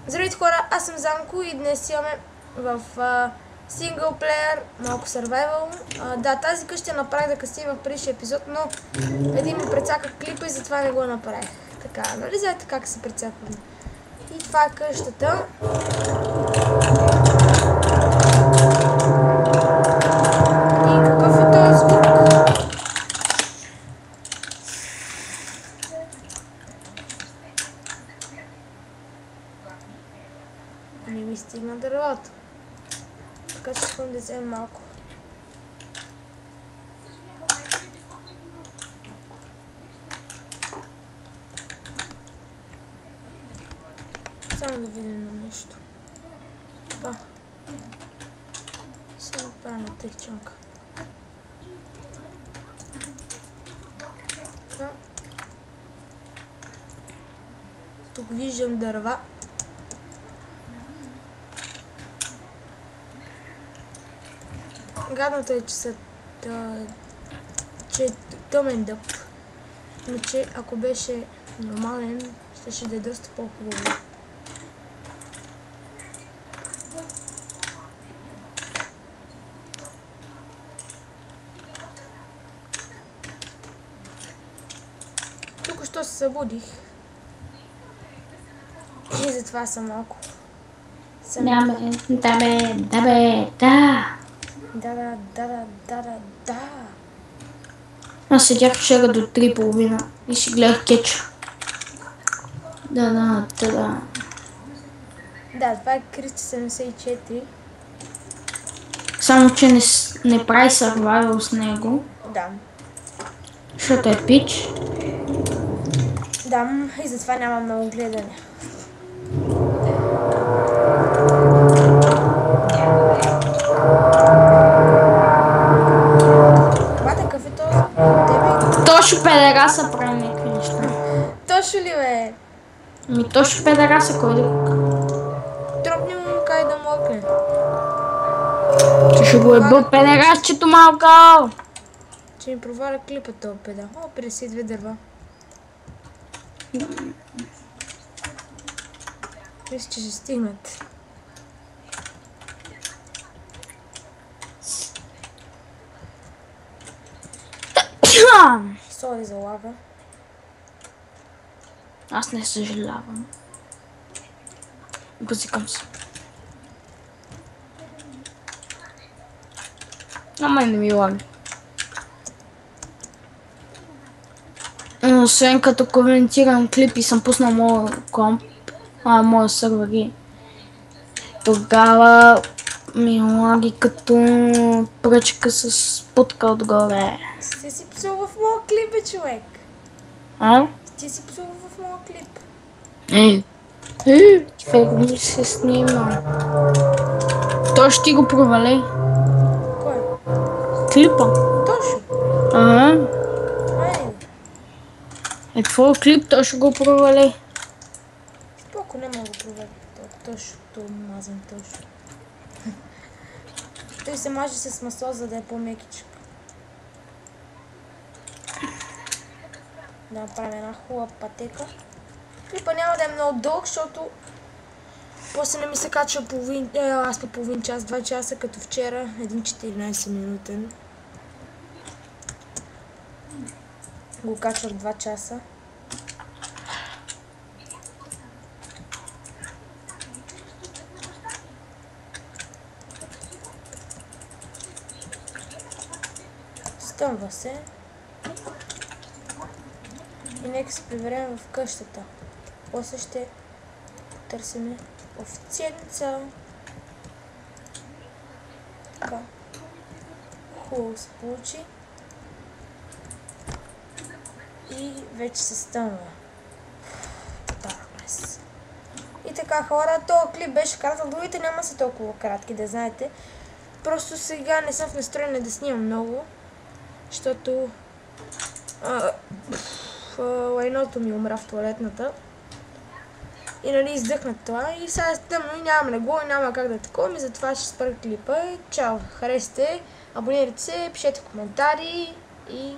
Здравейте хора, аз съм Занко и днес имаме в синглплеер малко survival. Да, тази къща я направих да къси в предишния епизод, но един ми прецака клипа и затова не го направих. Така, нали знаете как се прецакваме? И това е къщата. И какъв е този звук? Не ми стигна дървото. Така че искам да вземем малко. Само да видим на нещо. Това. Сега правим тъйчанка. Това. Тук виждам дърва. Гадното е, че е тъмен дъб, но че ако беше нормален, ще да е доста по-хубаво. Тук що се събудих и затова съм малко. Да. Аз седях вчера до 3:30 и си гледах кетч. Да, това е Кристи 74. Само, че не прави survival с него. Да. Защото е пич. Да, и затова няма много гледане. Точно педераса прави някакви неща. Точно ли бе? Точно педераса, кой да... Дропни му кай да мокне. Че ще го е бъл педерасчето малко! Че ми проваля клипа този педал. О, 52 дърва. Мисля, че ще стигнат. Сори за лага. Аз не съжалявам. Базикам се. Ама не ми лага. Освен като коментирам клип и съм пуснал моя комп, моя сървъри, тогава ми лаги като пръчка с путка отгоре. Ти си псул в моя клип, бе, човек. Ти си псул в моя клип. Фега ми се снима. То ще ти го провали. Кой? Клипа. Точно. Твой клип, то ще го провали. Споко не мога да провали. Точно, мазен точно. Той се мажи с масло, за да е по-мекичък. Да направим една хубава пътека. Клипа няма да е много дълг, защото после не ми се качва аз по половин час, 2 часа, като вчера, един 14 минутен. Го качвах 2 часа. Стъмва се. И нека се приберем в къщата. После ще търсим овценица. Така. Хубаво се получи. И вече се стъмва. Darkness. И така хора, този клип беше кратък, другите няма са толкова кратки, да знаете. Просто сега не съм в настроение да снимам много, защото лайното ми умря в туалетната. И нали издъхна това и сега е тъмно и нямам легло и няма как да такова, и затова ще спра клипа. Чао, харесайте, абонирайте се, пишете коментари и